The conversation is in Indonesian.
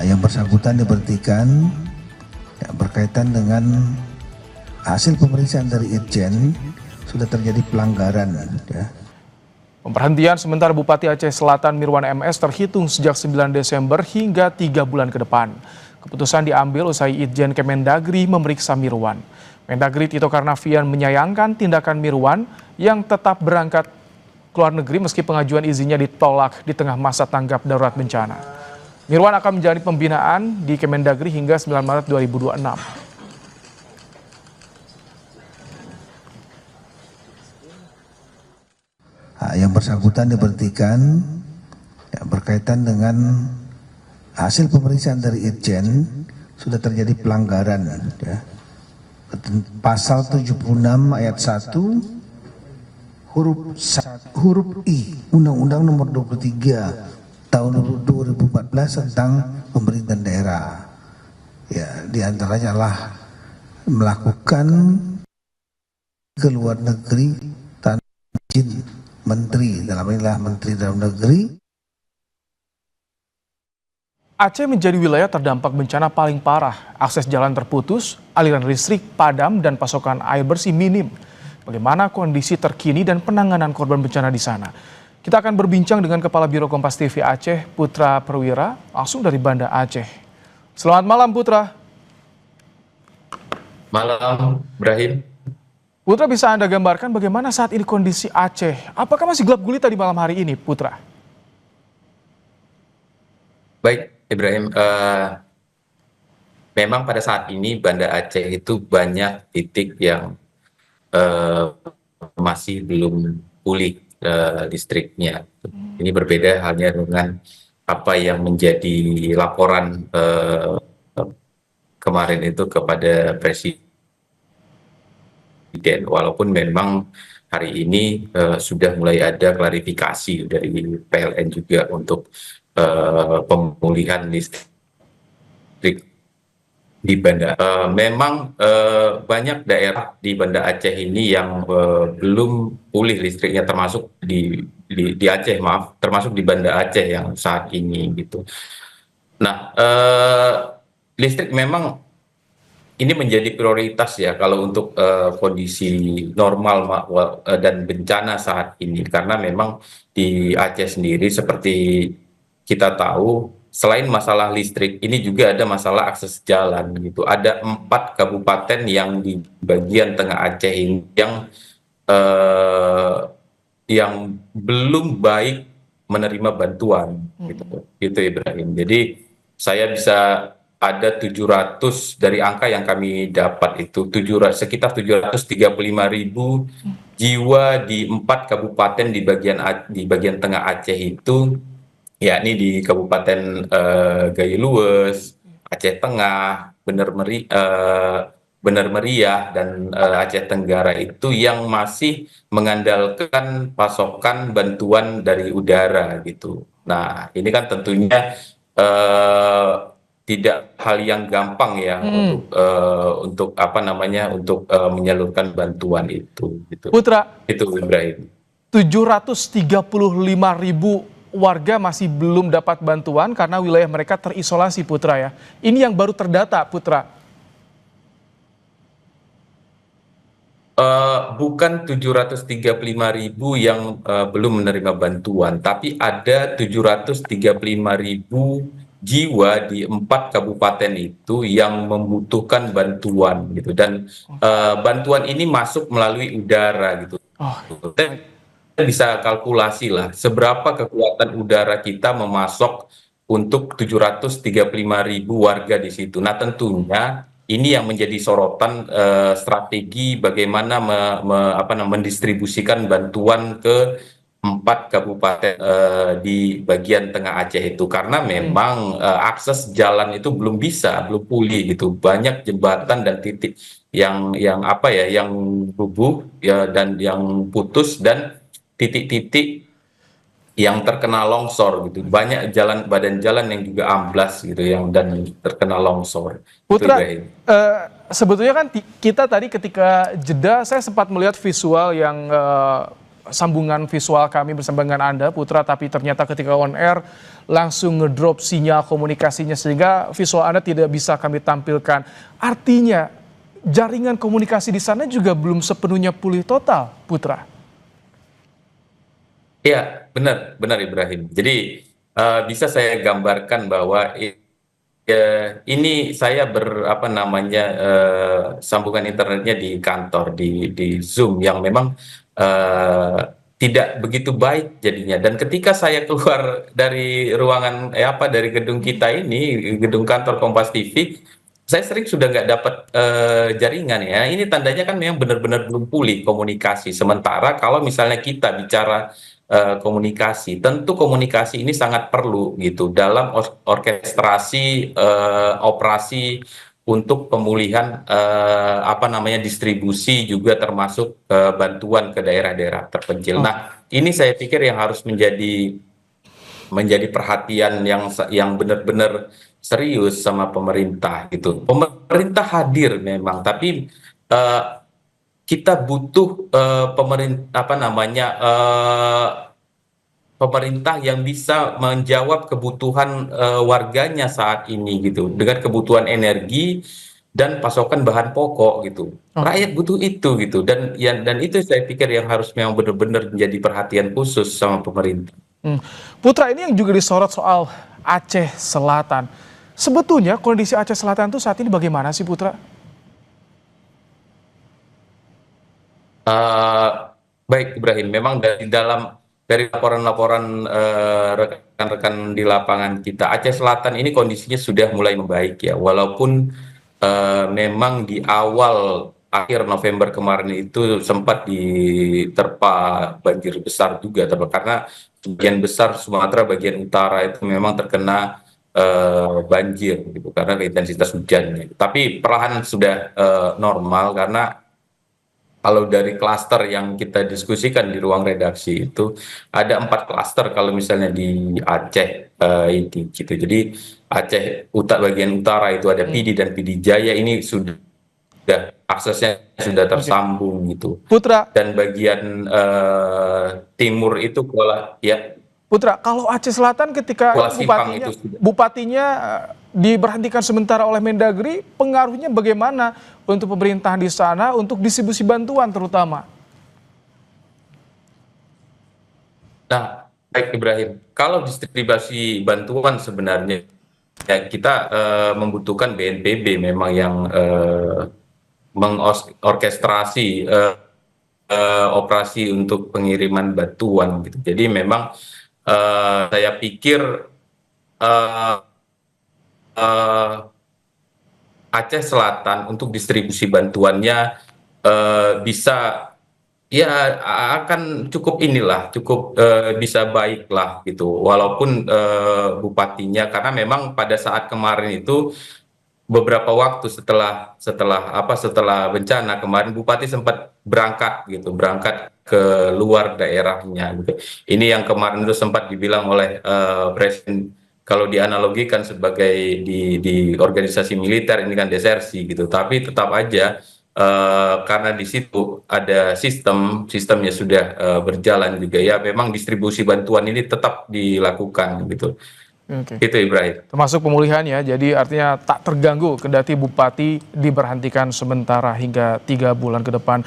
yang bersangkutan diberhentikan berkaitan dengan hasil pemeriksaan dari Irjen sudah terjadi pelanggaran. Pemberhentian sementara Bupati Aceh Selatan Mirwan MS terhitung sejak 9 Desember hingga 3 bulan ke depan. Keputusan diambil usai Itjen Kemendagri memeriksa Mirwan. Mendagri Tito Karnavian menyayangkan tindakan Mirwan yang tetap berangkat ke luar negeri meski pengajuan izinnya ditolak di tengah masa tanggap darurat bencana. Mirwan akan menjalani pembinaan di Kemendagri hingga 9 Maret 2026. Yang bersangkutan diberhentikan berkaitan dengan hasil pemeriksaan dari Irjen sudah terjadi pelanggaran. Pasal 76 ayat 1 huruf I Undang-Undang Nomor 23 Tahun 2014 tentang pemerintahan daerah. Di antaranya adalah melakukan ke luar negeri tanpa izin menteri, dalam inilah Menteri Dalam Negeri. Aceh menjadi wilayah terdampak bencana paling parah. Akses jalan terputus, aliran listrik padam, dan pasokan air bersih minim. Bagaimana kondisi terkini dan penanganan korban bencana di sana? Kita akan berbincang dengan Kepala Biro Kompas TV Aceh, Putra Perwira, langsung dari Banda Aceh. Selamat malam, Putra. Malam, Ibrahim. Putra, bisa Anda gambarkan bagaimana saat ini kondisi Aceh? Apakah masih gelap gulita di malam hari ini, Putra? Baik, Ibrahim. Memang pada saat ini Banda Aceh itu banyak titik yang masih belum pulih listriknya. Ini berbeda halnya dengan apa yang menjadi laporan kemarin itu kepada Presiden. Walaupun memang hari ini sudah mulai ada klarifikasi dari PLN juga untuk pemulihan listrik di Banda. Memang banyak daerah di Banda Aceh ini yang belum pulih listriknya, termasuk di Aceh, termasuk di Banda Aceh yang saat ini gitu. Nah, listrik memang ini menjadi prioritas ya kalau untuk kondisi normal dan bencana saat ini, karena memang di Aceh sendiri seperti kita tahu, selain masalah listrik ini juga ada masalah akses jalan gitu. Ada 4 kabupaten yang di bagian tengah Aceh ini yang belum baik menerima bantuan gitu Ibrahim. Jadi saya bisa ada 700 dari angka yang kami dapat itu sekitar 735.000 jiwa di 4 kabupaten di bagian tengah Aceh itu, yakni di Kabupaten Gayo Luwes, Aceh Tengah, Bener Meriah, dan Aceh Tenggara itu yang masih mengandalkan pasokan bantuan dari udara gitu. Nah, ini kan tentunya tidak hal yang gampang ya untuk menyalurkan bantuan itu. Gitu. Putra, itu Ibrahim. 735.000 warga masih belum dapat bantuan karena wilayah mereka terisolasi, Putra ya. Ini yang baru terdata, Putra. Bukan 735.000 yang belum menerima bantuan, tapi ada 735.000 jiwa di 4 kabupaten itu yang membutuhkan bantuan gitu, dan bantuan ini masuk melalui udara gitu. Kita bisa kalkulasi lah seberapa kekuatan udara kita memasok untuk 735.000 warga di situ. Nah, tentunya ini yang menjadi sorotan strategi bagaimana mendistribusikan bantuan ke 4 kabupaten di bagian tengah Aceh itu, karena memang akses jalan itu belum pulih gitu. Banyak jembatan dan titik yang rubuh ya, dan yang putus, dan titik-titik yang terkena longsor gitu. Banyak badan jalan yang juga amblas gitu dan terkena longsor. Putra, sebetulnya kan kita tadi ketika jeda saya sempat melihat visual yang sambungan visual kami bersama dengan Anda, Putra, tapi ternyata ketika on air langsung ngedrop sinyal komunikasinya sehingga visual Anda tidak bisa kami tampilkan. Artinya jaringan komunikasi di sana juga belum sepenuhnya pulih total, Putra. Iya, benar, benar Ibrahim. Jadi bisa saya gambarkan bahwa ini saya apa namanya, sambungan internetnya di kantor di Zoom yang memang eh, tidak begitu baik jadinya. Dan ketika saya keluar dari ruangan apa dari gedung kita ini, gedung kantor Kompas TV, saya sering sudah nggak dapat jaringan ya. Ini tandanya kan memang benar-benar belum pulih komunikasi. Sementara kalau misalnya kita bicara komunikasi, tentu komunikasi ini sangat perlu gitu dalam orkestrasi operasi untuk pemulihan apa namanya distribusi juga termasuk bantuan ke daerah-daerah terpencil. Nah, ini saya pikir yang harus menjadi perhatian yang benar-benar serius sama pemerintah gitu. Pemerintah hadir memang, tapi eh, kita butuh pemerintah apa namanya pemerintah yang bisa menjawab kebutuhan warganya saat ini gitu dengan kebutuhan energi dan pasokan bahan pokok gitu. Rakyat butuh itu gitu dan itu saya pikir yang harus memang benar-benar menjadi perhatian khusus sama pemerintah. Putra, ini yang juga disorot soal Aceh Selatan. Sebetulnya kondisi Aceh Selatan itu saat ini bagaimana sih, Putra? Eh, Baik Ibrahim, memang dari laporan-laporan rekan-rekan di lapangan kita, Aceh Selatan ini kondisinya sudah mulai membaik ya, walaupun memang di awal akhir November kemarin itu sempat diterpa banjir besar juga, karena sebagian besar Sumatera bagian utara itu memang terkena banjir gitu karena intensitas hujannya. Tapi perlahan sudah normal karena kalau dari klaster yang kita diskusikan di ruang redaksi itu ada 4 klaster kalau misalnya di Aceh ini gitu. Jadi Aceh bagian utara itu ada Pidi dan Pidi Jaya ini sudah aksesnya sudah tersambung gitu. Putra, Dan bagian timur itu ya Putra, kalau Aceh Selatan ketika Kuala Simpang itu sudah. bupatinya diberhentikan sementara oleh Mendagri, pengaruhnya bagaimana untuk pemerintahan di sana untuk distribusi bantuan terutama? Nah, baik Ibrahim, kalau distribusi bantuan sebenarnya ya kita membutuhkan BNPB memang yang mengorkestrasi operasi untuk pengiriman bantuan gitu. Jadi memang saya pikir eh, eh, Aceh Selatan untuk distribusi bantuannya bisa ya akan cukup cukup bisa baik lah gitu. Walaupun bupatinya karena memang pada saat kemarin itu beberapa waktu setelah bencana kemarin bupati sempat berangkat ke luar daerahnya gitu. Ini yang kemarin itu sempat dibilang oleh presiden kalau dianalogikan sebagai di organisasi militer ini kan desersi gitu, tapi tetap aja karena di situ ada sistemnya sudah berjalan juga ya, memang distribusi bantuan ini tetap dilakukan gitu. Oke. Itu Ibrahim. Termasuk pemulihan ya, jadi artinya tak terganggu kendati bupati diberhentikan sementara hingga 3 bulan ke depan.